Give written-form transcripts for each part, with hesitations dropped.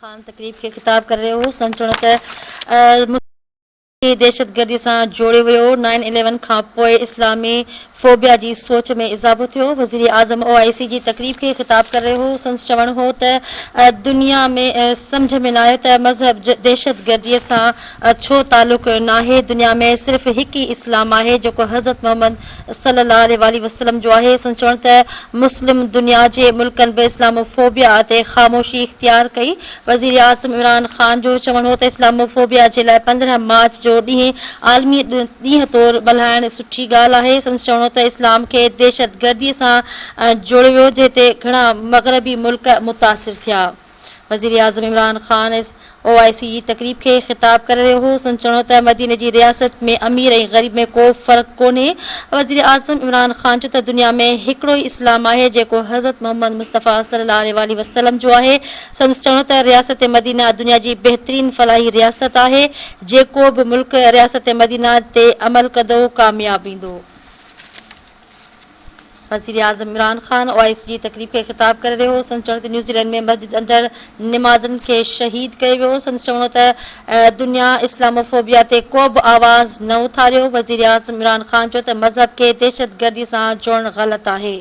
खान तकरीब खे ख़िताब करे रहियो हो। संचुण त दहशतगर्दी सां जोड़ियो वियो। 9/11 खां पोइ इस्लामी फोबिया जी सोच में इज़ाफ़ो थियो। वज़ीर आज़म OIC जी तकरीब खे ख़िताब करे रहियो हो। संदसि चवणु हो त दुनिया में सम्झ में न आयो त मज़हब दहशतगर्दीअ सां छो तालुक़ नाहे। दुनिया में सिर्फ़ हिकु ई इस्लाम आहे जेको हज़रत मोहम्मद सल्लल्लाहु अलैहि वसल्लम जो आहे। संदसि चवणु त मुस्लिम दुनिया जे मुल्कनि बि इस्लामोफोबिया ते ख़ामोशी इख़्तियार कई। वज़ीर आज़म इमरान ख़ान जो चवणु हो त इस्लामोफोबिया जे लाइ 15 मार्च जो ॾींहुं आलमी ॾींहं तौरु मल्हाइण सुठी ॻाल्हि आहे। संदसि चवणो त इस्लाम खे दहशतगर्दीअ सां जोड़ियो वियो जंहिं ते घणा मग़रबी मुल्क मुतासिर थिया। वज़ीर आज़म इमरान ख़ान OIC जी तकरीब खे ख़िताब करे रहियो हो। संदसि चवणो त मदीने जी रियासत में अमीर ऐं ग़रीब में को फ़र्क़ु कोन्हे। वज़ीर आज़म इमरान ख़ान चयो त दुनिया में हिकिड़ो ई इस्लाम आहे जेको हज़रत मोहम्मद मुस्तफ़ा सल्लल्लाहु अलैहि वसल्लम जो आहे। संदसि चवणो त रियासत मदीना दुनिया जी बहितरीन फलाही रियासत आहे। जेको बि मुल्क रियासत मदीना ते अमल कंदो कामयाब ईंदो। वज़ीर आज़म इमरान ख़ान OIC जी तकरीब खे ख़िताब करे रहियो हो। संदसि चवणो त न्यूज़ीलैंड में मस्जिद अंदरि निमाज़नि खे शहीद कयो वियो। संदसि चवणो त दुनिया इस्लामोफोबिया ते को बि आवाज़ न उथारियो। वज़ीर आज़म इमरान ख़ान चयो त मज़हब खे दहशतगर्दी सां जोड़णु ग़लति आहे।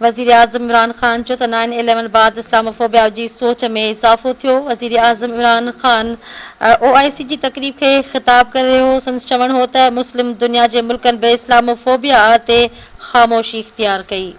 वज़ीर आज़म इमरान ख़ान चयो त 9/11 बाद इस्लामोफोबिया जी सोच में इज़ाफ़ो थियो। वज़ीर आज़म इमरान ख़ान OIC जी तकरीब खे ख़िताब करे रहियो हो। संदसि चवणु हो त मुस्लिम दुनिया जे मुल्कनि बि इस्लामोफोबिया ते ख़ामोशी इख़्तियार कई।